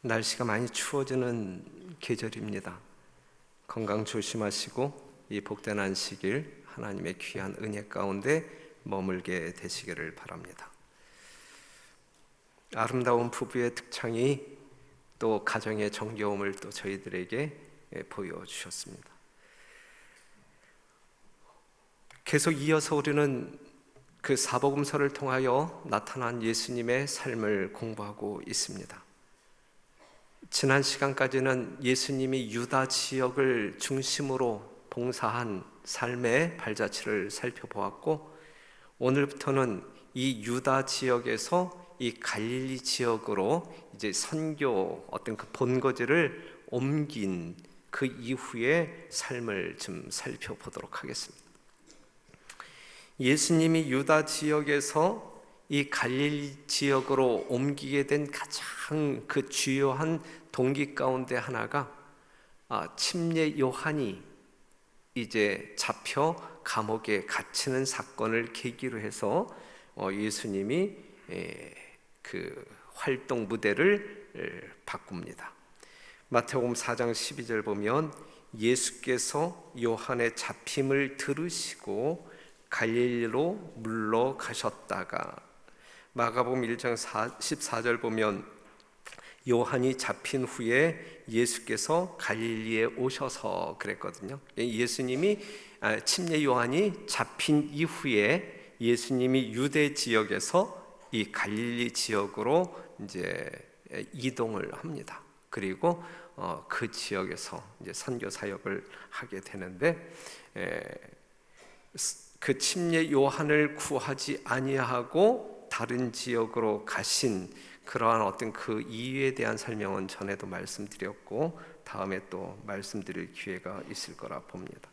날씨가 많이 추워지는 계절입니다. 건강 조심하시고 이 복된 안식일 하나님의 귀한 은혜 가운데 머물게 되시기를 바랍니다. 아름다운 부부의 특창이 또 가정의 정겨움을 또 저희들에게 보여주셨습니다. 계속 이어서 우리는 그 사복음서를 통하여 나타난 예수님의 삶을 공부하고 있습니다. 지난 시간까지는 예수님이 유다 지역을 중심으로 봉사한 삶의 발자취를 살펴보았고, 오늘부터는 이 유다 지역에서 이 갈릴리 지역으로 이제 선교 어떤 그 본거지를 옮긴 그 이후의 삶을 좀 살펴보도록 하겠습니다. 예수님이 유다 지역에서 이 갈릴리 지역으로 옮기게 된 가장 그 주요한 동기 가운데 하나가 침례 요한이 이제 잡혀 감옥에 갇히는 사건을 계기로 해서 예수님이 그 활동 무대를 바꿉니다. 마태복음 4장 12절 보면 예수께서 요한의 잡힘을 들으시고 갈릴리로 물러가셨다가, 마가복음 1장 14절 보면 요한이 잡힌 후에 예수께서 갈릴리에 오셔서 그랬거든요. 예수님이 침례 요한이 잡힌 이후에 예수님이 유대 지역에서 이 갈릴리 지역으로 이제 이동을 합니다. 그리고 그 지역에서 이제 선교 사역을 하게 되는데, 그 침례 요한을 구하지 아니하고 다른 지역으로 가신 그러한 어떤 그 이유에 대한 설명은 전에도 말씀드렸고 다음에 또 말씀드릴 기회가 있을 거라 봅니다.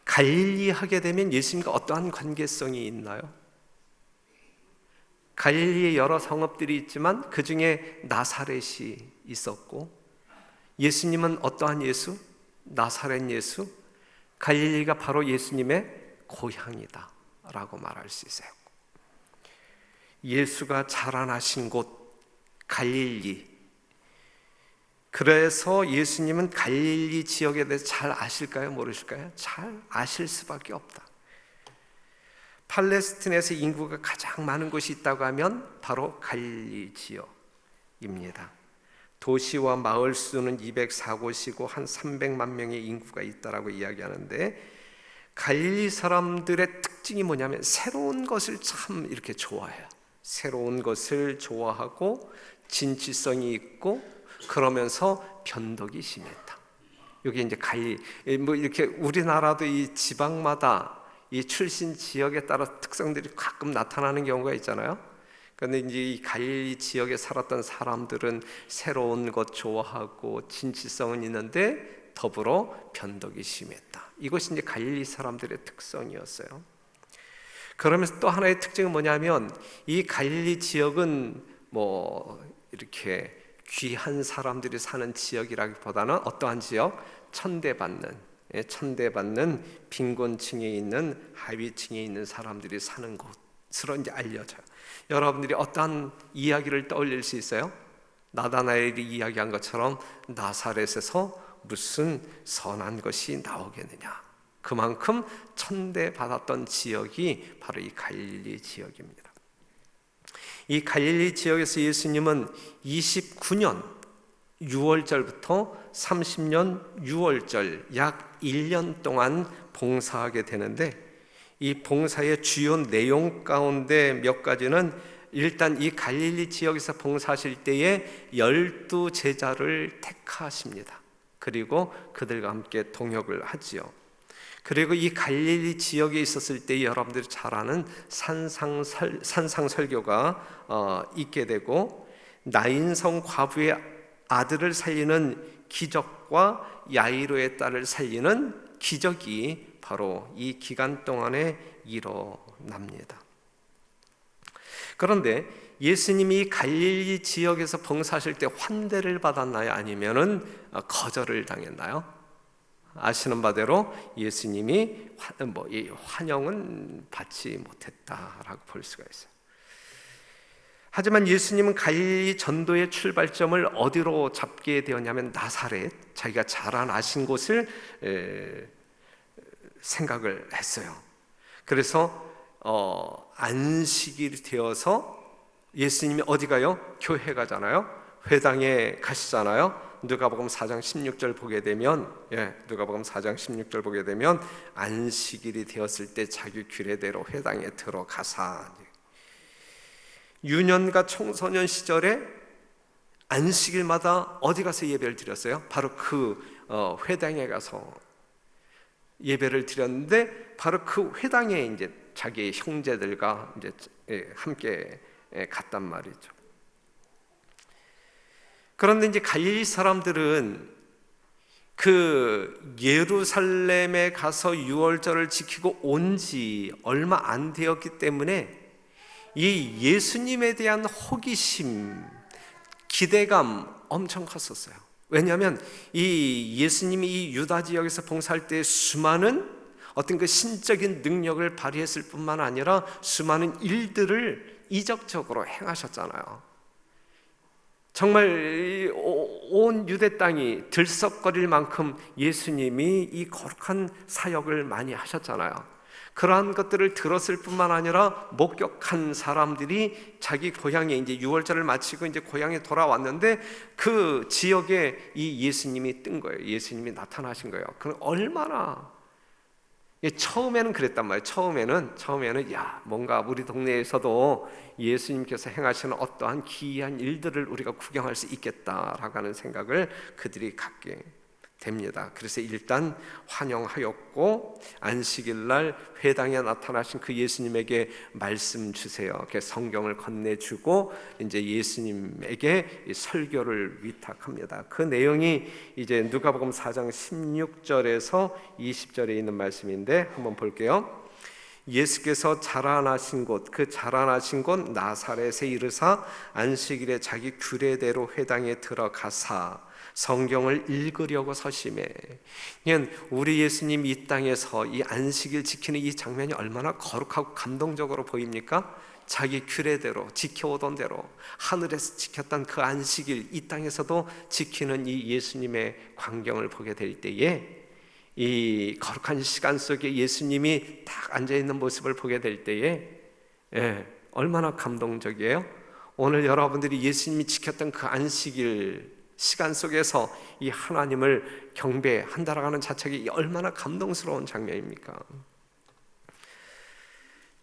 갈릴리 하게 되면 예수님과 어떠한 관계성이 있나요? 갈릴리에 여러 성읍들이 있지만 그 중에 나사렛이 있었고, 예수님은 어떠한 예수? 나사렛 예수? 갈릴리가 바로 예수님의 고향이다 라고 말할 수 있어요. 예수가 자라나신 곳 갈릴리, 그래서 예수님은 갈릴리 지역에 대해서 잘 아실까요? 모르실까요? 잘 아실 수밖에 없다. 팔레스틴에서 인구가 가장 많은 곳이 있다고 하면 바로 갈릴리 지역입니다. 도시와 마을 수는 204곳이고 한 300만 명의 인구가 있다라고 이야기하는데, 갈릴리 사람들의 특징이 뭐냐면 새로운 것을 참 이렇게 좋아해요. 새로운 것을 좋아하고 진취성이 있고 그러면서 변덕이 심했다. 여기 이제 뭐 이렇게 우리나라도 이 지방마다 이 출신 지역에 따라 특성들이 가끔 나타나는 경우가 있잖아요. 그런데 이제 이 갈릴리 지역에 살았던 사람들은 새로운 것 좋아하고 진취성은 있는데 더불어 변덕이 심했다. 이것이 이제 갈릴리 사람들의 특성이었어요. 그러면서 또 하나의 특징은 뭐냐면, 이 갈릴리 지역은 뭐 이렇게 귀한 사람들이 사는 지역이라기보다는 어떠한 지역? 천대받는 빈곤층에 있는 하위층에 있는 사람들이 사는 곳으로 이제 알려져요. 여러분들이 어떠한 이야기를 떠올릴 수 있어요? 나다나엘이 이야기한 것처럼 나사렛에서 무슨 선한 것이 나오겠느냐. 그만큼 천대받았던 지역이 바로 이 갈릴리 지역입니다. 이 갈릴리 지역에서 예수님은 29년 6월절부터 30년 6월절 약 1년 동안 봉사하게 되는데, 이 봉사의 주요 내용 가운데 몇 가지는, 일단 이 갈릴리 지역에서 봉사하실 때에 12제자를 택하십니다. 그리고 그들과 함께 동역을 하지요. 그리고 이 갈릴리 지역에 있었을 때 여러분들이 잘 아는 산상설교가 있게 되고, 나인성 과부의 아들을 살리는 기적과 야이로의 딸을 살리는 기적이 바로 이 기간 동안에 일어납니다. 그런데 예수님이 갈릴리 지역에서 봉사하실 때 환대를 받았나요? 아니면은 거절을 당했나요? 아시는 바대로 예수님이 환영은 받지 못했다라고 볼 수가 있어요. 하지만 예수님은 갈릴리 전도의 출발점을 어디로 잡게 되었냐면 나사렛, 자기가 자라나신 곳을 생각을 했어요. 그래서 안식일이 되어서 예수님이 어디 가요? 교회 가잖아요. 회당에 가시잖아요. 누가복음 4장 16절 보게 되면, 누가복음 4장 16절 보게 되면 안식일이 되었을 때 자기 규례대로 회당에 들어가사, 유년과 청소년 시절에 안식일마다 어디 가서 예배를 드렸어요? 바로 그 회당에 가서 예배를 드렸는데, 바로 그 회당에 이제 자기 형제들과 이제 함께 갔단 말이죠. 그런데 이제 갈릴리 사람들은 그 예루살렘에 가서 유월절을 지키고 온 지 얼마 안 되었기 때문에 이 예수님에 대한 호기심, 기대감 엄청 컸었어요. 왜냐하면 이 예수님이 이 유다 지역에서 봉사할 때 수많은 어떤 그 신적인 능력을 발휘했을 뿐만 아니라 수많은 일들을 이적적으로 행하셨잖아요. 정말 온 유대 땅이 들썩거릴 만큼 예수님이 이 거룩한 사역을 많이 하셨잖아요. 그러한 것들을 들었을 뿐만 아니라 목격한 사람들이 자기 고향에 이제 유월절을 마치고 이제 고향에 돌아왔는데 그 지역에 이 예수님이 뜬 거예요. 예수님이 나타나신 거예요. 그럼 얼마나, 처음에는 그랬단 말이에요. 처음에는 뭔가 우리 동네에서도 예수님께서 행하시는 어떠한 기이한 일들을 우리가 구경할 수 있겠다라고 하는 생각을 그들이 갖게 됩니다. 그래서 일단 환영하였고, 안식일 날 회당에 나타나신 그 예수님에게 말씀 주세요. 성경을 건네주고 이제 예수님에게 설교를 위탁합니다. 그 내용이 이제 누가복음 4장 16절에서 20절에 있는 말씀인데 한번 볼게요. 예수께서 자라나신 곳, 그 자라나신 곳 나사렛에 이르사 안식일에 자기 규례대로 회당에 들어가사 성경을 읽으려고 서심해. 우리 예수님 이 땅에서 이 안식일 지키는 이 장면이 얼마나 거룩하고 감동적으로 보입니까? 자기 규례대로 지켜오던 대로 하늘에서 지켰던 그 안식일, 이 땅에서도 지키는 이 예수님의 광경을 보게 될 때에, 이 거룩한 시간 속에 예수님이 딱 앉아있는 모습을 보게 될 때에 얼마나 감동적이에요? 오늘 여러분들이 예수님이 지켰던 그 안식일 시간 속에서 이 하나님을 경배한다라고 하는 자체가 얼마나 감동스러운 장면입니까?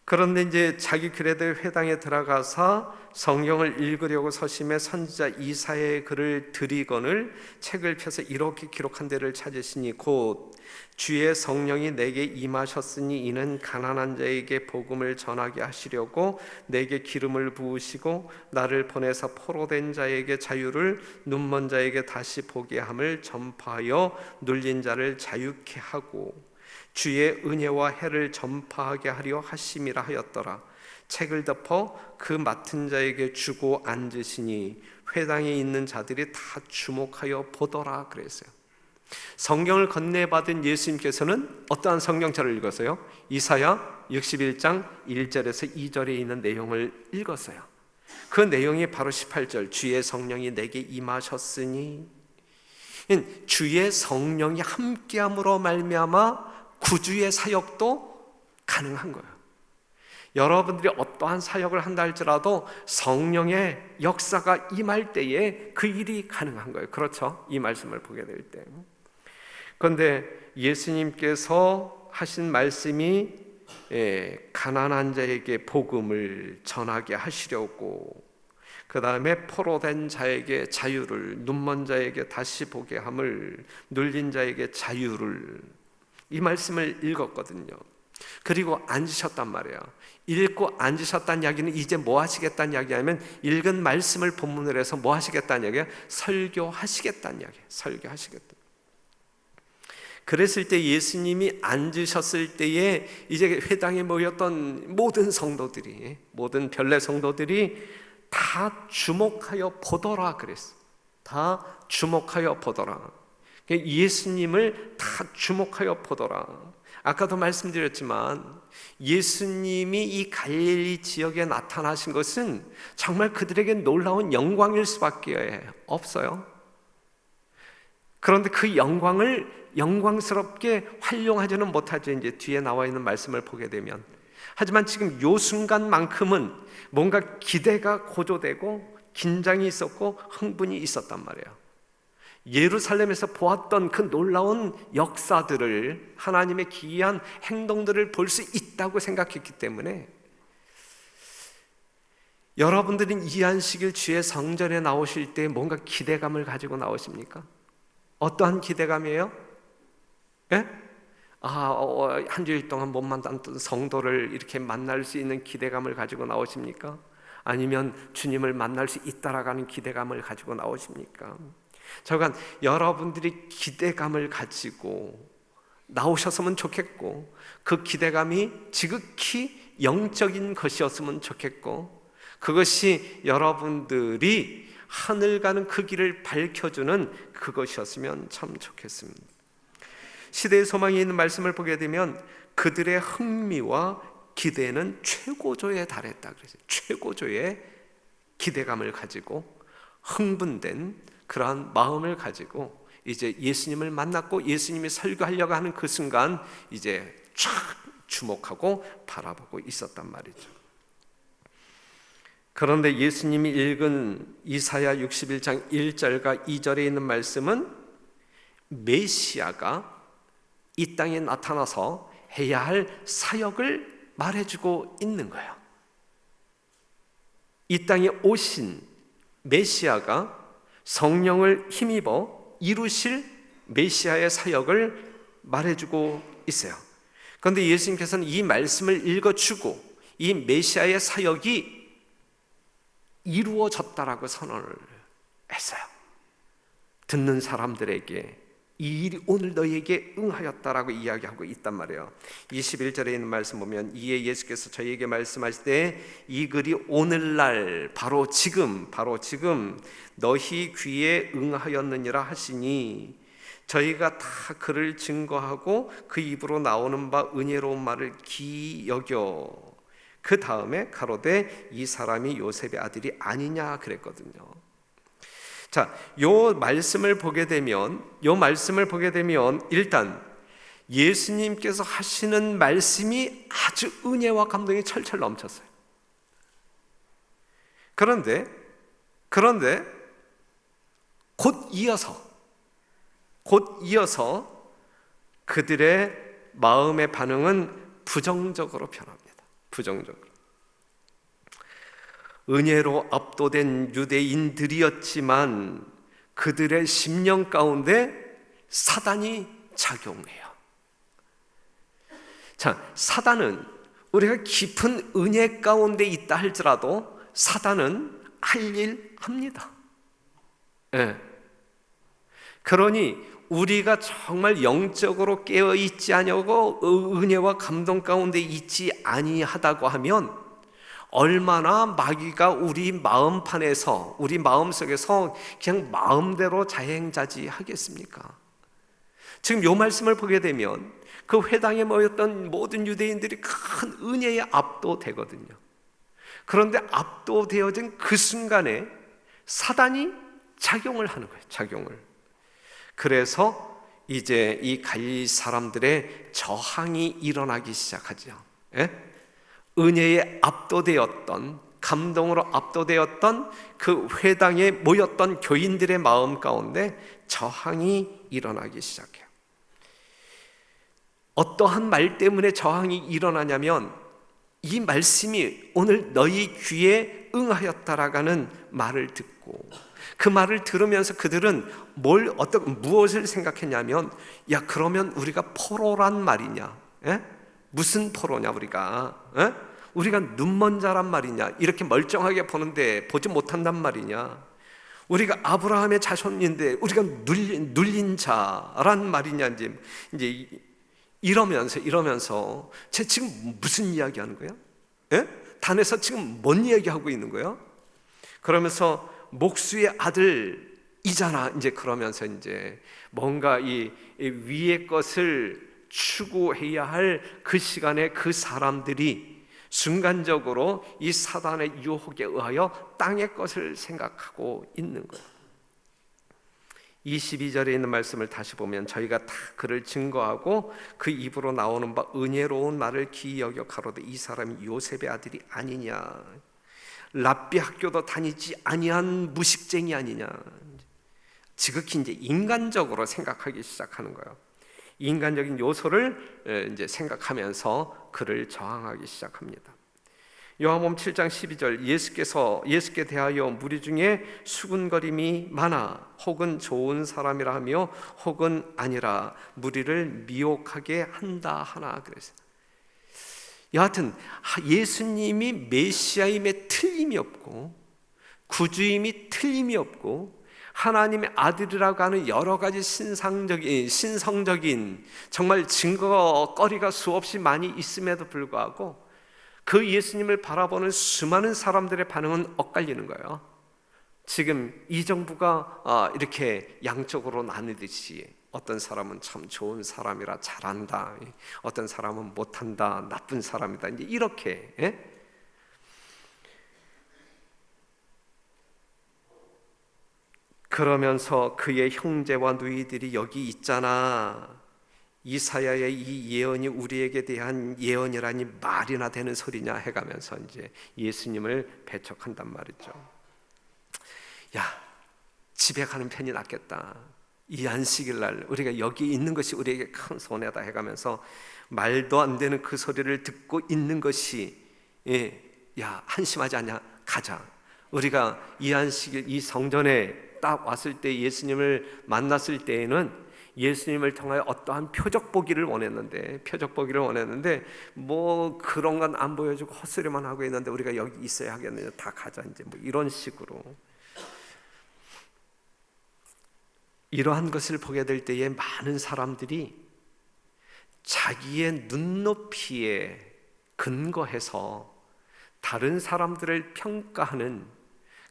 그런데 이제 자기 규례대로 회당에 들어가서 성경을 읽으려고 서심해 선지자 이사야의 글을 들이거늘 책을 펴서 이렇게 기록한 데를 찾으시니 곧 주의 성령이 내게 임하셨으니 이는 가난한 자에게 복음을 전하게 하시려고 내게 기름을 부으시고 나를 보내서 포로된 자에게 자유를, 눈먼 자에게 다시 보게 함을 전파하여 눌린 자를 자유케 하고 주의 은혜와 해를 전파하게 하려 하심이라 하였더라. 책을 덮어 그 맡은 자에게 주고 앉으시니 회당에 있는 자들이 다 주목하여 보더라 그랬어요. 성경을 건네받은 예수님께서는 어떠한 성경책을 읽었어요? 이사야 61장 1절에서 2절에 있는 내용을 읽었어요. 그 내용이 바로 18절, 주의 성령이 내게 임하셨으니, 주의 성령이 함께함으로 말미암아 구주의 사역도 가능한 거예요. 여러분들이 어떠한 사역을 한다 할지라도 성령의 역사가 임할 때에 그 일이 가능한 거예요. 그렇죠? 이 말씀을 보게 될 때. 그런데 예수님께서 하신 말씀이 가난한 자에게 복음을 전하게 하시려고, 그 다음에 포로된 자에게 자유를, 눈먼 자에게 다시 보게 함을, 눌린 자에게 자유를, 이 말씀을 읽었거든요. 그리고 앉으셨단 말이에요. 읽고 앉으셨다는 이야기는 이제 뭐 하시겠다는 이야기하면, 읽은 말씀을 본문으로 해서 뭐 하시겠다는 이야기예요? 설교하시겠다는 이야기예요. 설교하시겠다. 그랬을 때 예수님이 앉으셨을 때에 이제 회당에 모였던 모든 성도들이, 모든 별내 성도들이 다 주목하여 보더라 그랬어요. 다 주목하여 보더라. 예수님을 다 주목하여 보더라. 아까도 말씀드렸지만 예수님이 이 갈릴리 지역에 나타나신 것은 정말 그들에게 놀라운 영광일 수밖에 없어요. 그런데 그 영광을 영광스럽게 활용하지는 못하죠. 이제 뒤에 나와 있는 말씀을 보게 되면. 하지만 지금 요 순간만큼은 뭔가 기대가 고조되고 긴장이 있었고 흥분이 있었단 말이에요. 예루살렘에서 보았던 그 놀라운 역사들을, 하나님의 기이한 행동들을 볼 수 있다고 생각했기 때문에, 여러분들은 이 안식일 주의 성전에 나오실 때 뭔가 기대감을 가지고 나오십니까? 어떠한 기대감이에요? 예? 한 주일 동안 못 만났던 성도를 이렇게 만날 수 있는 기대감을 가지고 나오십니까? 아니면 주님을 만날 수 있다라는 기대감을 가지고 나오십니까? 저간 여러분들이 기대감을 가지고 나오셨으면 좋겠고, 그 기대감이 지극히 영적인 것이었으면 좋겠고, 그것이 여러분들이 하늘 가는 그 길을 밝혀주는 그것이었으면 참 좋겠습니다. 시대의 소망이 있는 말씀을 보게 되면 그들의 흥미와 기대는 최고조에 달했다 그랬어요. 최고조의 기대감을 가지고 흥분된 그러한 마음을 가지고 이제 예수님을 만났고 예수님이 설교하려고 하는 그 순간 이제 쫙 주목하고 바라보고 있었단 말이죠. 그런데 예수님이 읽은 이사야 61장 1절과 2절에 있는 말씀은 메시아가 이 땅에 나타나서 해야 할 사역을 말해주고 있는 거예요. 이 땅에 오신 메시아가 성령을 힘입어 이루실 메시아의 사역을 말해주고 있어요. 그런데 예수님께서는 이 말씀을 읽어주고 이 메시아의 사역이 이루어졌다라고 선언을 했어요. 듣는 사람들에게 이 일이 오늘 너희에게 응하였다라고 이야기하고 있단 말이에요. 21절에 있는 말씀 보면, 이에 예수께서 저희에게 말씀하실 때 이 글이 오늘날 바로 지금 너희 귀에 응하였느니라 하시니, 저희가 다 그를 증거하고 그 입으로 나오는 바 은혜로운 말을 기이 여겨 그 다음에 가로되 이 사람이 요셉의 아들이 아니냐 그랬거든요. 자, 요 말씀을 보게 되면 일단 예수님께서 하시는 말씀이 아주 은혜와 감동이 철철 넘쳤어요. 그런데 곧 이어서 그들의 마음의 반응은 부정적으로 변합니다. 부정적으로. 은혜로 압도된 유대인들이었지만 그들의 심령 가운데 사단이 작용해요. 자, 사단은 우리가 깊은 은혜 가운데 있다 할지라도 사단은 할 일 합니다. 네. 그러니 우리가 정말 영적으로 깨어있지 아니하고 은혜와 감동 가운데 있지 아니하다고 하면 얼마나 마귀가 우리 마음판에서, 우리 마음속에서 그냥 마음대로 자행자지하겠습니까? 지금 이 말씀을 보게 되면 그 회당에 모였던 모든 유대인들이 큰 은혜에 압도되거든요. 그런데 압도되어진 그 순간에 사단이 작용을 하는 거예요. 작용을. 그래서 이제 이 갈릴리 사람들의 저항이 일어나기 시작하죠. 예? 은혜에 압도되었던, 감동으로 압도되었던 그 회당에 모였던 교인들의 마음 가운데 저항이 일어나기 시작해요. 어떠한 말 때문에 저항이 일어나냐면, 이 말씀이 오늘 너희 귀에 응하였다라는 말을 듣고, 그 말을 들으면서 그들은 무엇을 생각했냐면, 야, 그러면 우리가 포로란 말이냐? 에? 무슨 포로냐 우리가? 에? 우리가 눈먼 자란 말이냐? 이렇게 멀쩡하게 보는데 보지 못한단 말이냐? 우리가 아브라함의 자손인데 우리가 눌린 자란 말이냐? 이제 이러면서 쟤 지금 무슨 이야기 하는 거야? 에? 단에서 지금 뭔 이야기하고 있는 거야? 그러면서 목수의 아들이잖아. 이제 그러면서 이제 뭔가 이 위의 것을 추구해야 할 그 시간에 그 사람들이 순간적으로 이 사단의 유혹에 의하여 땅의 것을 생각하고 있는 거예요. 22절에 있는 말씀을 다시 보면 저희가 다 그를 증거하고 그 입으로 나오는 바 은혜로운 말을 기이 여겨 가로되 이 사람이 요셉의 아들이 아니냐, 랍비 학교도 다니지 아니한 무식쟁이 아니냐. 지극히 이제 인간적으로 생각하기 시작하는 거예요. 인간적인 요소를 이제 생각하면서 그를 저항하기 시작합니다. 요한복음 7장 12절 예수께 대하여 무리 중에 수군거림이 많아 혹은 좋은 사람이라 하며 혹은 아니라 무리를 미혹하게 한다 하나 그랬어요. 여하튼 예수님이 메시아임에 틀림이 없고 구주임이 틀림이 없고 하나님의 아들이라고 하는 여러 가지 신성적인 정말 증거거리가 수없이 많이 있음에도 불구하고 그 예수님을 바라보는 수많은 사람들의 반응은 엇갈리는 거예요. 지금 이 정부가 이렇게 양쪽으로 나누듯이 어떤 사람은 참 좋은 사람이라 잘한다, 어떤 사람은 못한다, 나쁜 사람이다, 이제 이렇게 그러면서 그의 형제와 누이들이 여기 있잖아, 이사야의 이 예언이 우리에게 대한 예언이라니 말이나 되는 소리냐 해가면서 이제 예수님을 배척한단 말이죠. 야, 집에 가는 편이 낫겠다. 이 안식일 날 우리가 여기 있는 것이 우리에게 큰 손해다 해가면서 말도 안 되는 그 소리를 듣고 있는 것이 야, 한심하지 않냐? 가자. 우리가 이 안식일 이 성전에 딱 왔을 때 예수님을 만났을 때에는 예수님을 통하여 어떠한 표적 보기를 원했는데 뭐 그런 건 안 보여주고 헛소리만 하고 있는데 우리가 여기 있어야 하겠느냐, 다 가자 이제 뭐 이런 식으로. 이러한 것을 보게 될 때에 많은 사람들이 자기의 눈높이에 근거해서 다른 사람들을 평가하는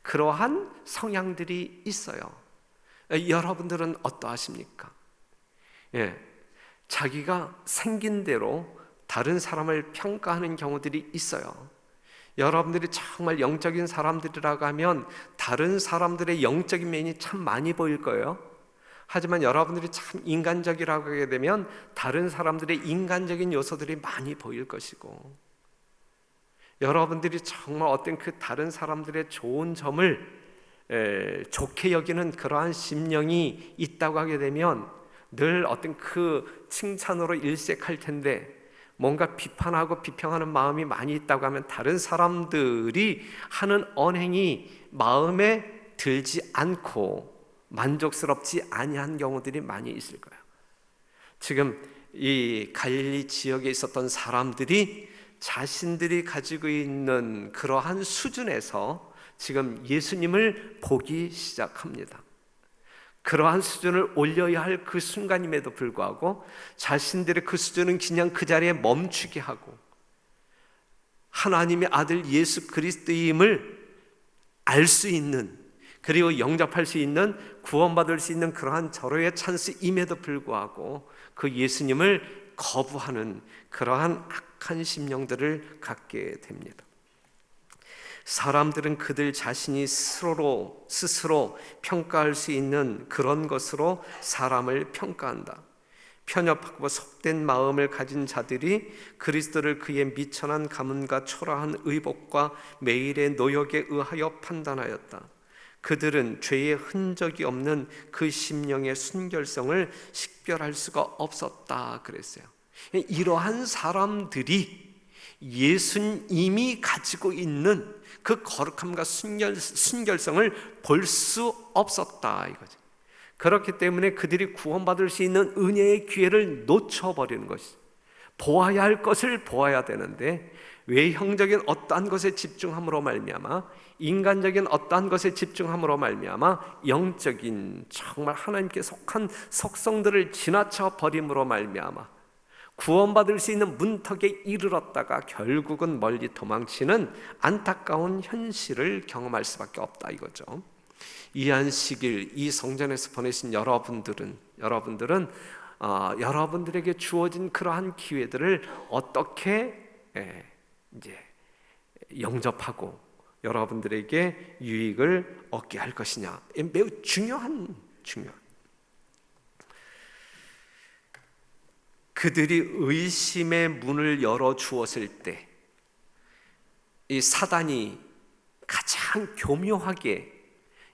그러한 성향들이 있어요. 여러분들은 어떠하십니까? 자기가 생긴 대로 다른 사람을 평가하는 경우들이 있어요. 여러분들이 정말 영적인 사람들이라고 하면 다른 사람들의 영적인 면이 참 많이 보일 거예요. 하지만 여러분들이 참 인간적이라고 하게 되면 다른 사람들의 인간적인 요소들이 많이 보일 것이고, 여러분들이 정말 어떤 그 다른 사람들의 좋은 점을 좋게 여기는 그러한 심령이 있다고 하게 되면 늘 어떤 그 칭찬으로 일색할 텐데, 뭔가 비판하고 비평하는 마음이 많이 있다고 하면 다른 사람들이 하는 언행이 마음에 들지 않고 만족스럽지 아니한 경우들이 많이 있을 거예요. 지금 이 갈릴리 지역에 있었던 사람들이 자신들이 가지고 있는 그러한 수준에서 지금 예수님을 보기 시작합니다. 그러한 수준을 올려야 할 그 순간임에도 불구하고 자신들의 그 수준은 그냥 그 자리에 멈추게 하고 하나님의 아들 예수 그리스도임을 알 수 있는, 그리고 영접할 수 있는, 구원받을 수 있는 그러한 절호의 찬스임에도 불구하고 그 예수님을 거부하는 그러한 악한 심령들을 갖게 됩니다. 사람들은 그들 자신이 스스로 평가할 수 있는 그런 것으로 사람을 평가한다. 편협하고 속된 마음을 가진 자들이 그리스도를 그의 미천한 가문과 초라한 의복과 매일의 노역에 의하여 판단하였다. 그들은 죄의 흔적이 없는 그 심령의 순결성을 식별할 수가 없었다 그랬어요. 이러한 사람들이 예수님이 가지고 있는 그 거룩함과 순결성을 볼 수 없었다 이거죠. 그렇기 때문에 그들이 구원받을 수 있는 은혜의 기회를 놓쳐버리는 것이, 보아야 할 것을 보아야 되는데 외형적인 어떠한 것에 집중함으로 말미암아, 인간적인 어떠한 것에 집중함으로 말미암아 영적인 정말 하나님께 속한 속성들을 지나쳐 버림으로 말미암아 구원받을 수 있는 문턱에 이르렀다가 결국은 멀리 도망치는 안타까운 현실을 경험할 수밖에 없다 이거죠. 이 안식일 이 성전에서 보내신 여러분들은 여러분들에게 주어진 그러한 기회들을 어떻게 이제 영접하고 여러분들에게 유익을 얻게 할 것이냐, 매우 중요한. 그들이 의심의 문을 열어 주었을 때 이 사단이 가장 교묘하게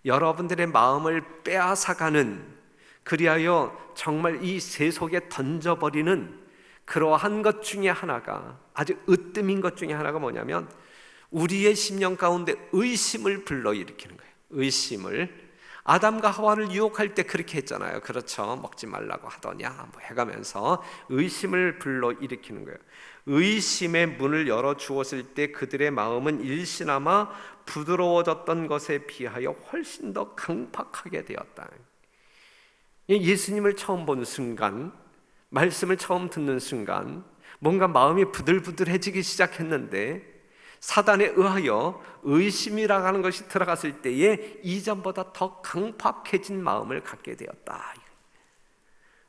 여러분들의 마음을 빼앗아가는, 그리하여 정말 이 세속에 던져버리는 그러한 것 중에 하나가, 아주 으뜸인 것 중에 하나가 뭐냐면 우리의 심령 가운데 의심을 불러일으키는 거예요. 의심을. 아담과 하와를 유혹할 때 그렇게 했잖아요. 그렇죠? 먹지 말라고 하더냐 뭐 해가면서 의심을 불러일으키는 거예요. 의심의 문을 열어 주었을 때 그들의 마음은 일시나마 부드러워졌던 것에 비하여 훨씬 더 강팍하게 되었다. 예수님을 처음 보는 순간, 말씀을 처음 듣는 순간 뭔가 마음이 부들부들해지기 시작했는데 사단에 의하여 의심이라고 하는 것이 들어갔을 때에 이전보다 더 강팍해진 마음을 갖게 되었다.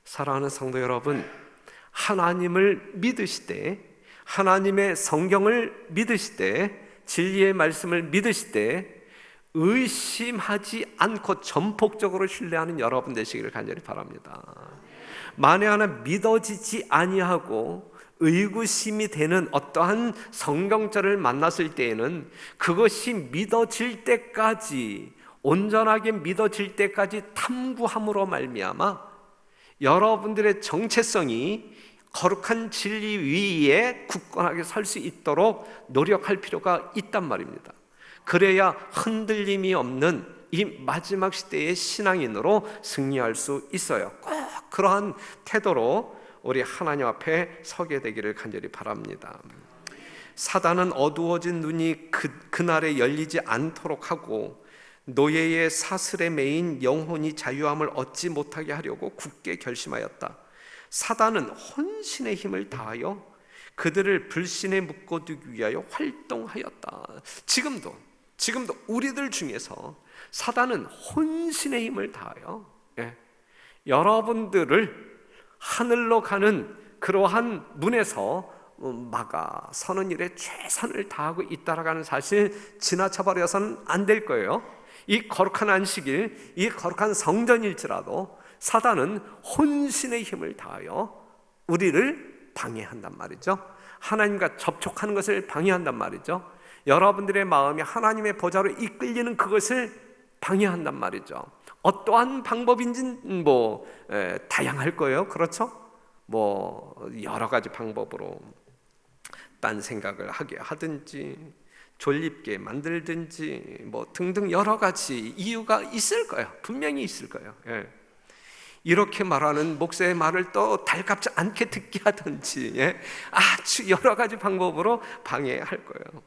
사랑하는 성도 여러분, 하나님을 믿으시되, 하나님의 성경을 믿으시되, 진리의 말씀을 믿으시되 의심하지 않고 전폭적으로 신뢰하는 여러분 되시기를 간절히 바랍니다. 만에 하나 믿어지지 아니하고 의구심이 되는 어떠한 성경절을 만났을 때에는 그것이 믿어질 때까지, 온전하게 믿어질 때까지 탐구함으로 말미암아 여러분들의 정체성이 거룩한 진리 위에 굳건하게 설 수 있도록 노력할 필요가 있단 말입니다. 그래야 흔들림이 없는 이 마지막 시대의 신앙인으로 승리할 수 있어요. 꼭 그러한 태도로 우리 하나님 앞에 서게 되기를 간절히 바랍니다. 사단은 어두워진 눈이 그날에 열리지 않도록 하고 노예의 사슬에 매인 영혼이 자유함을 얻지 못하게 하려고 굳게 결심하였다. 사단은 혼신의 힘을 다하여 그들을 불신에 묶어두기 위하여 활동하였다. 지금도 우리들 중에서 사단은 혼신의 힘을 다하여 여러분들을 하늘로 가는 그러한 문에서 막아 서는 일에 최선을 다하고 있다라고 하는 사실 지나쳐버려서는 안 될 거예요. 이 거룩한 안식일, 이 거룩한 성전일지라도 사단은 혼신의 힘을 다하여 우리를 방해한단 말이죠. 하나님과 접촉하는 것을 방해한단 말이죠. 여러분들의 마음이 하나님의 보좌로 이끌리는 그것을 방해한단 말이죠. 어떠한 방법인지는 다양할 거예요. 그렇죠? 여러 가지 방법으로 딴 생각을 하게 하든지 졸립게 만들든지 등등 여러 가지 이유가 있을 거예요. 분명히 있을 거예요. 이렇게 말하는 목사의 말을 또 달갑지 않게 듣게 하든지 아주 여러 가지 방법으로 방해할 거예요.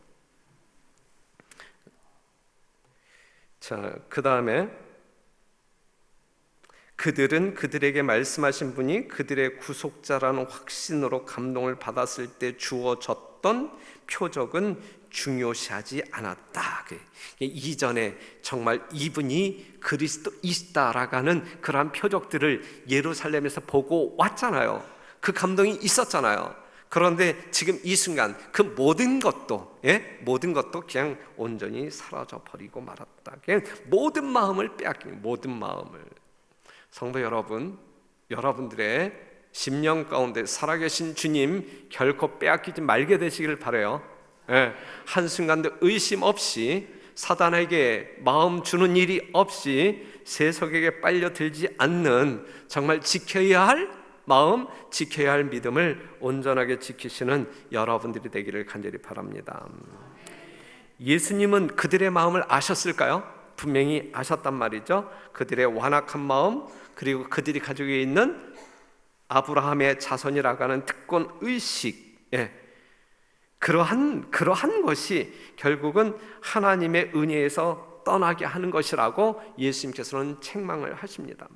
자, 그 다음에 그들은 그들에게 말씀하신 분이 그들의 구속자라는 확신으로 감동을 받았을 때 주어졌던 표적은 중요시하지 않았다. 이전에 정말 이분이 그리스도이시다라고 하는 그러한 표적들을 예루살렘에서 보고 왔잖아요. 그 감동이 있었잖아요. 그런데 지금 이 순간 그 모든 것도 그냥 온전히 사라져 버리고 말았다. 그냥 모든 마음을 빼앗긴, 모든 마음을. 성도 여러분, 여러분들의 심령 가운데 살아계신 주님 결코 빼앗기지 말게 되시기를 바라요. 한순간도 의심 없이, 사단에게 마음 주는 일이 없이, 세속에게 빨려들지 않는 정말 지켜야 할 마음, 지켜야 할 믿음을 온전하게 지키시는 여러분들이 되기를 간절히 바랍니다. 예수님은 그들의 마음을 아셨을까요? 분명히 아셨단 말이죠. 그들의 완악한 마음, 그리고 그들이 가지고 있는 아브라함의 자손이라고 하는 특권 의식, 그러한 것이 결국은 하나님의 은혜에서 떠나게 하는 것이라고 예수님께서는 책망을 하십니다.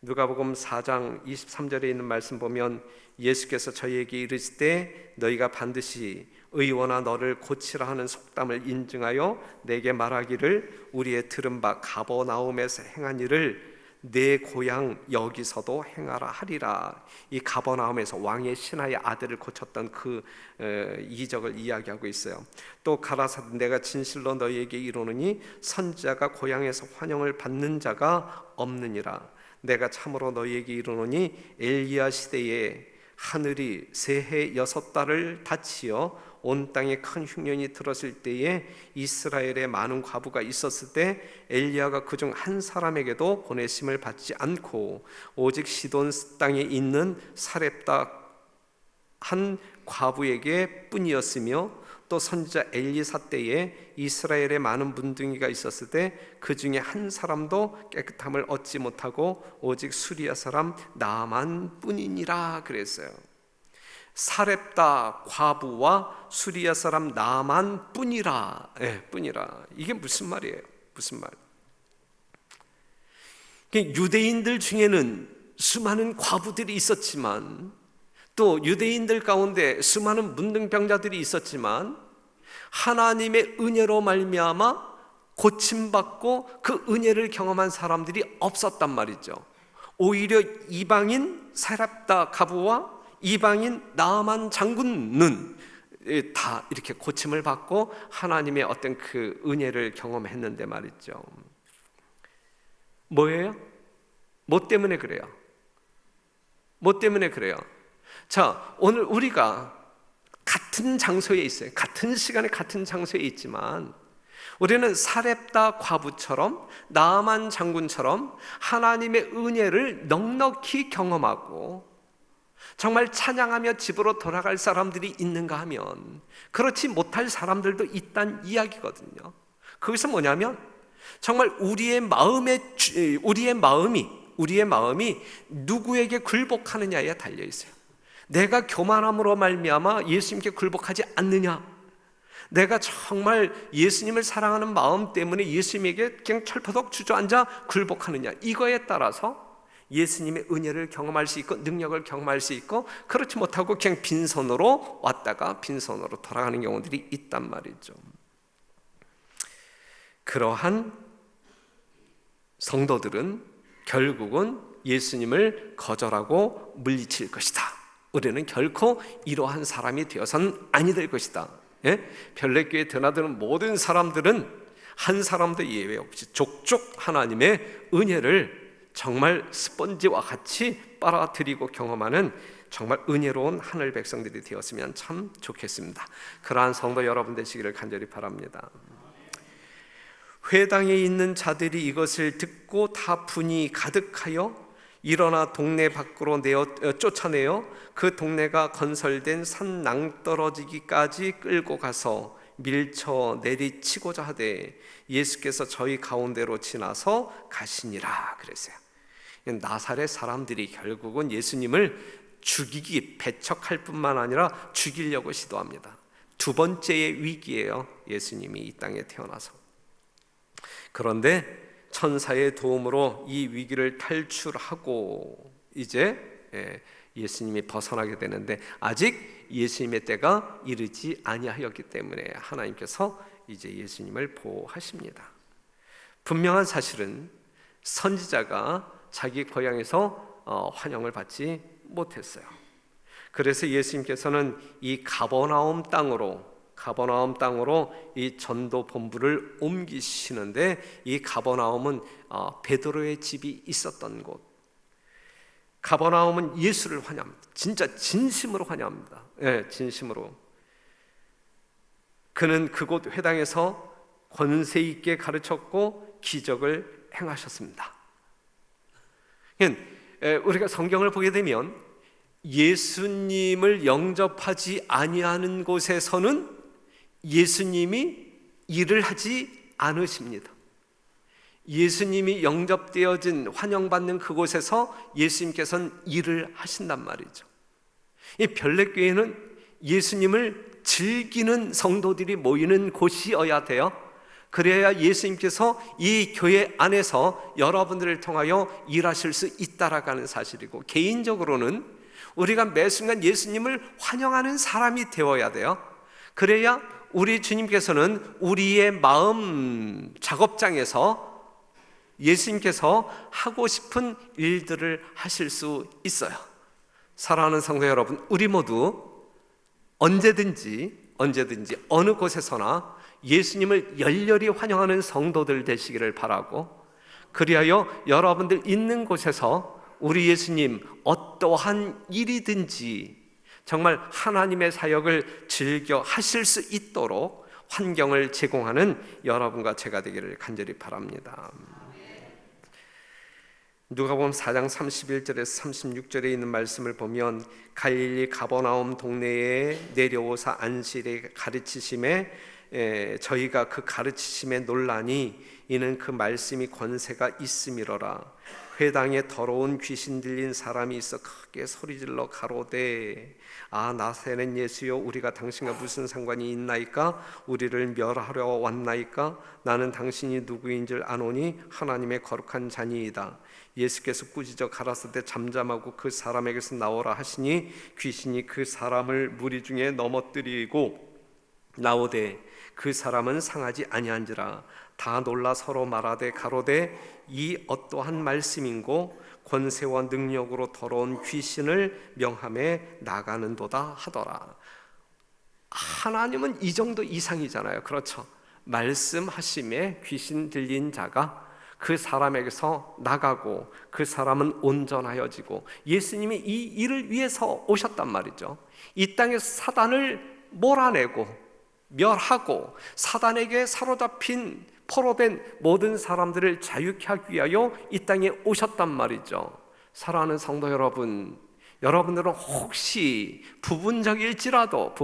누가복음 4장 23절에 있는 말씀 보면 예수께서 저희에게 이르시되 너희가 반드시 의원아 너를 고치라 하는 속담을 인증하여 내게 말하기를 우리의 들은 바 가버나움에서 행한 일을 내 고향 여기서도 행하라 하리라. 이 가버나움에서 왕의 신하의 아들을 고쳤던 그 이적을 이야기하고 있어요. 또 가라사대 내가 진실로 너희에게 이르노니 선지자가 고향에서 환영을 받는 자가 없느니라. 내가 참으로 너희에게 이르노니 엘리야 시대에 하늘이 새해 6달을 닫히어 온 땅에 큰 흉년이 들었을 때에 이스라엘에 많은 과부가 있었을 때 엘리야가 그중 한 사람에게도 보내심을 받지 않고 오직 시돈 땅에 있는 사렙다 한 과부에게 뿐이었으며 또 선지자 엘리사 때에 이스라엘에 많은 문둥이가 있었을 때 그 중에 한 사람도 깨끗함을 얻지 못하고 오직 수리아 사람 나만 뿐이니라 그랬어요. 사렙다 과부와 수리아 사람 나만 뿐이라. 뿐이라. 이게 무슨 말이에요? 무슨 말? 유대인들 중에는 수많은 과부들이 있었지만 또 유대인들 가운데 수많은 문둥병자들이 있었지만 하나님의 은혜로 말미암아 고침받고 그 은혜를 경험한 사람들이 없었단 말이죠. 오히려 이방인 사렙다 과부와 이방인 나아만 장군은 다 이렇게 고침을 받고 하나님의 어떤 그 은혜를 경험했는데 말이죠. 뭐예요? 뭐 때문에 그래요? 뭐 때문에 그래요? 자, 오늘 우리가 같은 장소에 있어요. 같은 시간에 같은 장소에 있지만 우리는 사렙다 과부처럼 나아만 장군처럼 하나님의 은혜를 넉넉히 경험하고 정말 찬양하며 집으로 돌아갈 사람들이 있는가 하면 그렇지 못할 사람들도 있다는 이야기거든요. 그것은 뭐냐면 정말 우리의 마음이 누구에게 굴복하느냐에 달려 있어요. 내가 교만함으로 말미암아 예수님께 굴복하지 않느냐, 내가 정말 예수님을 사랑하는 마음 때문에 예수님에게 그냥 철퍼덕 주저앉아 굴복하느냐, 이거에 따라서 예수님의 은혜를 경험할 수 있고 능력을 경험할 수 있고, 그렇지 못하고 그냥 빈손으로 왔다가 빈손으로 돌아가는 경우들이 있단 말이죠. 그러한 성도들은 결국은 예수님을 거절하고 물리칠 것이다. 우리는 결코 이러한 사람이 되어서는 아니 될 것이다. 별내교에 드나드는 모든 사람들은 한 사람도 예외 없이 족족 하나님의 은혜를 정말 스펀지와 같이 빨아들이고 경험하는 정말 은혜로운 하늘 백성들이 되었으면 참 좋겠습니다. 그러한 성도 여러분 되시기를 간절히 바랍니다. 회당에 있는 자들이 이것을 듣고 다 분이 가득하여 일어나 동네 밖으로 쫓아내어 그 동네가 건설된 산 낭떠러지기까지 끌고 가서 밀쳐 내리치고자 하되 예수께서 저희 가운데로 지나서 가시니라 그랬어요. 나사렛 사람들이 결국은 예수님을 죽이기 배척할 뿐만 아니라 죽이려고 시도합니다. 두 번째의 위기예요. 예수님이 이 땅에 태어나서. 그런데 천사의 도움으로 이 위기를 탈출하고 이제 예수님이 벗어나게 되는데 아직 예수님의 때가 이르지 아니하였기 때문에 하나님께서 이제 예수님을 보호하십니다. 분명한 사실은 선지자가 자기 고향에서 환영을 받지 못했어요. 그래서 예수님께서는 이 가버나움 땅으로 이 전도 본부를 옮기시는데, 이 가버나움은 베드로의 집이 있었던 곳. 가버나움은 예수를 환영합니다. 진짜 진심으로 환영합니다. 진심으로. 그는 그곳 회당에서 권세 있게 가르쳤고 기적을 행하셨습니다. 우리가 성경을 보게 되면 예수님을 영접하지 아니하는 곳에서는 예수님이 일을 하지 않으십니다. 예수님이 영접되어진 환영받는 그곳에서 예수님께서는 일을 하신단 말이죠. 이 별내교회는 예수님을 즐기는 성도들이 모이는 곳이어야 돼요. 그래야 예수님께서 이 교회 안에서 여러분들을 통하여 일하실 수 있다라는 사실이고, 개인적으로는 우리가 매 순간 예수님을 환영하는 사람이 되어야 돼요. 그래야 우리 주님께서는 우리의 마음 작업장에서 예수님께서 하고 싶은 일들을 하실 수 있어요. 사랑하는 성도 여러분, 우리 모두 언제든지 어느 곳에서나 예수님을 열렬히 환영하는 성도들 되시기를 바라고, 그리하여 여러분들 있는 곳에서 우리 예수님 어떠한 일이든지 정말 하나님의 사역을 즐겨 하실 수 있도록 환경을 제공하는 여러분과 제가 되기를 간절히 바랍니다. 누가복음 4장 31절에서 36절에 있는 말씀을 보면, 갈릴리 가버나움 동네에 내려오사 안식일에 가르치심에 저희가 그 가르치심에 놀라니 이는 그 말씀이 권세가 있음이로라. 회당에 더러운 귀신 들린 사람이 있어 크게 소리질러 가로되 아 나사렛 예수여, 우리가 당신과 무슨 상관이 있나이까? 우리를 멸하려 왔나이까? 나는 당신이 누구인 줄 아노니 하나님의 거룩한 자니이다. 예수께서 꾸짖어 가라사대 잠잠하고 그 사람에게서 나오라 하시니 귀신이 그 사람을 무리 중에 넘어뜨리고 나오되 그 사람은 상하지 아니한지라. 다 놀라 서로 말하되 가로되 이 어떠한 말씀인고 권세와 능력으로 더러운 귀신을 명함에 나가는도다 하더라. 하나님은 이 정도 이상이잖아요. 그렇죠? 말씀하심에 귀신 들린 자가 그 사람에게서 나가고 그 사람은 온전하여지고, 예수님이 이 일을 위해서 오셨단 말이죠. 이 땅에서 사단을 몰아내고 멸하고 사단에게 사로잡힌 포로된 모든 사람들을 자유케 하기 위하여 이 땅에 오셨단 말이죠. 사랑하는 성도 여러분, 여러분들은 혹시 부분적일지라도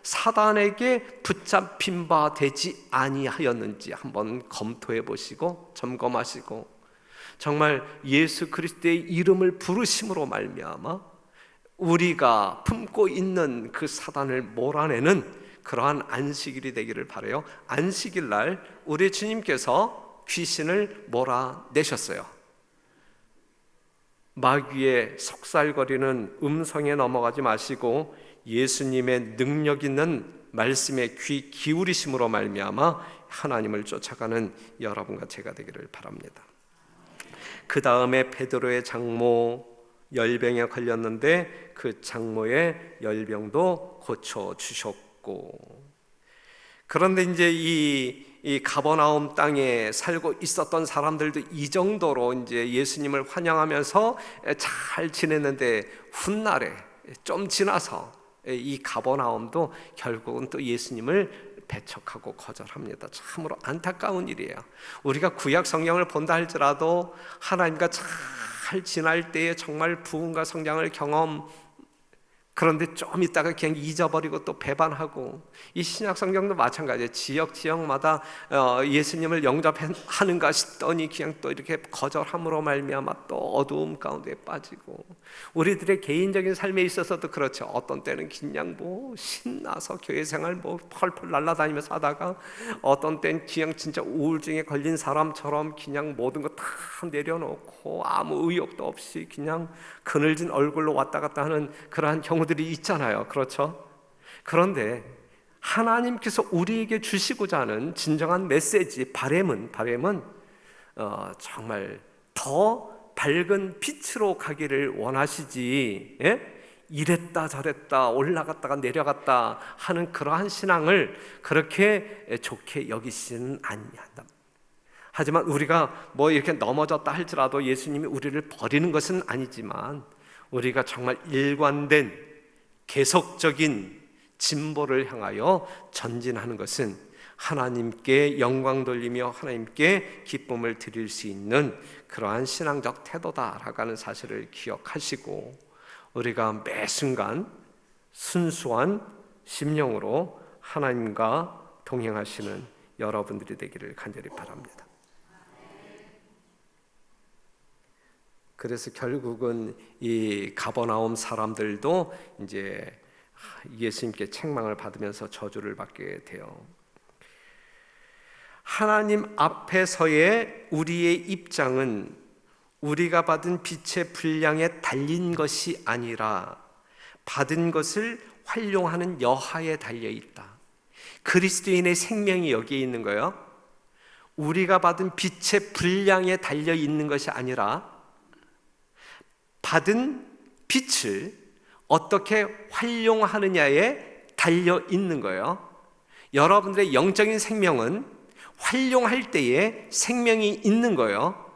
사단에게 붙잡힌 바 되지 아니하였는지 한번 검토해 보시고 점검하시고, 정말 예수 그리스도의 이름을 부르심으로 말미암아 우리가 품고 있는 그 사단을 몰아내는 그러한 안식일이 되기를 바라요. 안식일 날 우리 주님께서 귀신을 몰아내셨어요. 마귀의 속살거리는 음성에 넘어가지 마시고 예수님의 능력 있는 말씀에 귀 기울이심으로 말미암아 하나님을 쫓아가는 여러분과 제가 되기를 바랍니다. 그 다음에 베드로의 장모 열병에 걸렸는데 그 장모의 열병도 고쳐주셨고, 그런데 이제 이 가버나움 땅에 살고 있었던 사람들도 이 정도로 이제 예수님을 환영하면서 잘 지냈는데, 훗날에 좀 지나서 이 가버나움도 결국은 또 예수님을 배척하고 거절합니다. 참으로 안타까운 일이에요. 우리가 구약 성경을 본다 할지라도 하나님과 잘 지날 때에 정말 부흥과 성장을 경험, 그런데 좀 있다가 그냥 잊어버리고 또 배반하고, 이 신약 성경도 마찬가지예요. 지역마다 예수님을 영접하는가 싶더니 그냥 또 이렇게 거절함으로 말미암아 또 어두움 가운데 빠지고, 우리들의 개인적인 삶에 있어서도 그렇죠. 어떤 때는 그냥 신나서 교회 생활 펄펄 날아다니면서 하다가, 어떤 때는 그냥 진짜 우울증에 걸린 사람처럼 그냥 모든 거 다 내려놓고 아무 의욕도 없이 그냥 그늘진 얼굴로 왔다 갔다 하는 그러한 경우들이 있잖아요. 그렇죠? 그런데 하나님께서 우리에게 주시고자 하는 진정한 메시지, 바램은 정말 더 밝은 빛으로 가기를 원하시지, 이랬다 저랬다 올라갔다가 내려갔다 하는 그러한 신앙을 그렇게 좋게 여기시는 아니한다. 하지만 우리가 이렇게 넘어졌다 할지라도 예수님이 우리를 버리는 것은 아니지만, 우리가 정말 일관된 계속적인 진보를 향하여 전진하는 것은 하나님께 영광 돌리며 하나님께 기쁨을 드릴 수 있는 그러한 신앙적 태도다라고 하는 사실을 기억하시고, 우리가 매 순간 순수한 심령으로 하나님과 동행하시는 여러분들이 되기를 간절히 바랍니다. 그래서 결국은 이 가버나움 사람들도 이제 예수님께 책망을 받으면서 저주를 받게 돼요. 하나님 앞에서의 우리의 입장은 우리가 받은 빛의 분량에 달린 것이 아니라 받은 것을 활용하는 여하에 달려 있다. 그리스도인의 생명이 여기에 있는 거예요. 우리가 받은 빛의 분량에 달려 있는 것이 아니라 받은 빛을 어떻게 활용하느냐에 달려 있는 거예요. 여러분들의 영적인 생명은 활용할 때에 생명이 있는 거예요.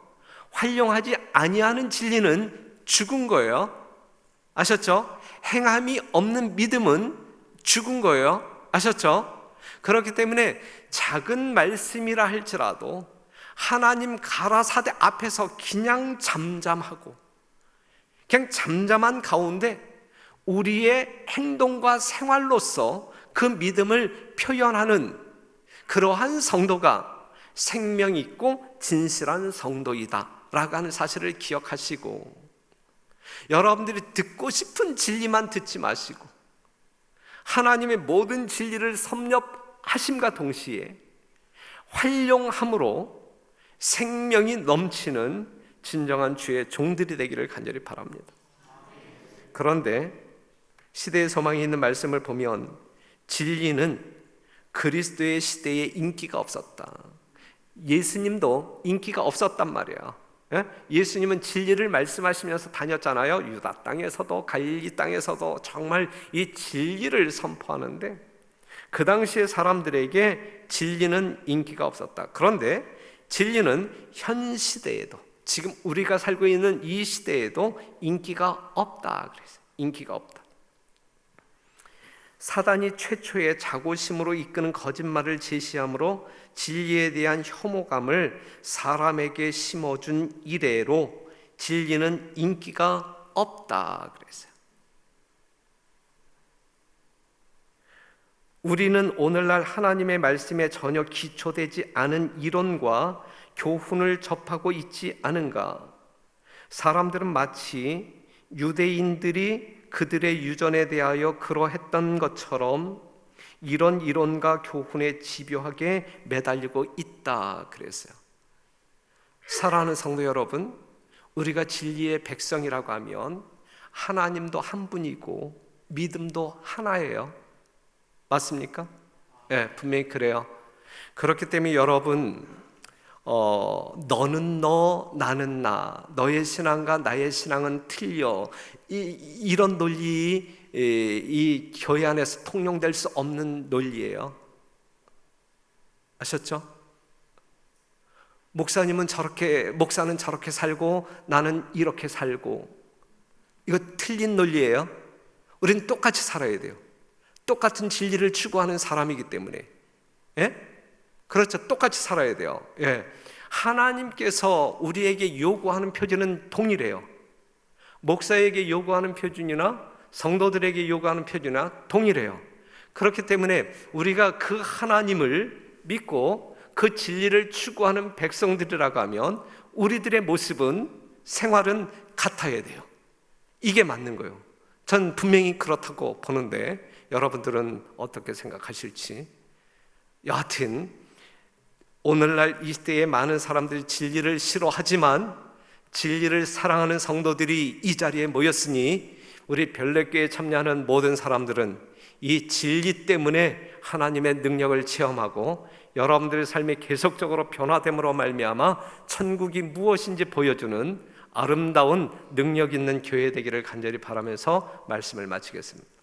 활용하지 아니하는 진리는 죽은 거예요. 아셨죠? 행함이 없는 믿음은 죽은 거예요. 아셨죠? 그렇기 때문에 작은 말씀이라 할지라도 하나님 가라사대 앞에서 그냥 잠잠하고 그냥 잠잠한 가운데 우리의 행동과 생활로서 그 믿음을 표현하는 그러한 성도가 생명 있고 진실한 성도이다 라고 하는 사실을 기억하시고, 여러분들이 듣고 싶은 진리만 듣지 마시고 하나님의 모든 진리를 섭렵하심과 동시에 활용함으로 생명이 넘치는 진정한 주의 종들이 되기를 간절히 바랍니다. 그런데 시대의 소망이 있는 말씀을 보면 진리는 그리스도의 시대에 인기가 없었다. 예수님도 인기가 없었단 말이에요. 예수님은 진리를 말씀하시면서 다녔잖아요. 유다 땅에서도 갈릴리 땅에서도 정말 이 진리를 선포하는데 그 당시의 사람들에게 진리는 인기가 없었다. 그런데 진리는 현 시대에도, 지금 우리가 살고 있는 이 시대에도 인기가 없다 그랬어요. 인기가 없다. 사단이 최초의 자고심으로 이끄는 거짓말을 제시함으로 진리에 대한 혐오감을 사람에게 심어준 이래로 진리는 인기가 없다 그랬어요. 우리는 오늘날 하나님의 말씀에 전혀 기초되지 않은 이론과 교훈을 접하고 있지 않은가? 사람들은 마치 유대인들이 그들의 유전에 대하여 그러했던 것처럼 이런 이론과 교훈에 집요하게 매달리고 있다 그랬어요. 사랑하는 성도 여러분, 우리가 진리의 백성이라고 하면 하나님도 한 분이고 믿음도 하나예요. 맞습니까? 네, 분명히 그래요. 그렇기 때문에 여러분, 너는 너, 나는 나, 너의 신앙과 나의 신앙은 틀려, 이런 논리, 이 교회 안에서 통용될 수 없는 논리예요. 아셨죠? 목사는 저렇게 살고 나는 이렇게 살고, 이거 틀린 논리예요. 우리는 똑같이 살아야 돼요. 똑같은 진리를 추구하는 사람이기 때문에. 예? 그렇죠. 똑같이 살아야 돼요. 예. 하나님께서 우리에게 요구하는 표준은 동일해요. 목사에게 요구하는 표준이나 성도들에게 요구하는 표준이나 동일해요. 그렇기 때문에 우리가 그 하나님을 믿고 그 진리를 추구하는 백성들이라고 하면 우리들의 모습은, 생활은 같아야 돼요. 이게 맞는 거예요. 전 분명히 그렇다고 보는데 여러분들은 어떻게 생각하실지. 여하튼 오늘날 이 시대에 많은 사람들이 진리를 싫어하지만 진리를 사랑하는 성도들이 이 자리에 모였으니 우리 별내교회에 참여하는 모든 사람들은 이 진리 때문에 하나님의 능력을 체험하고 여러분들의 삶이 계속적으로 변화됨으로 말미암아 천국이 무엇인지 보여주는 아름다운 능력 있는 교회 되기를 간절히 바라면서 말씀을 마치겠습니다.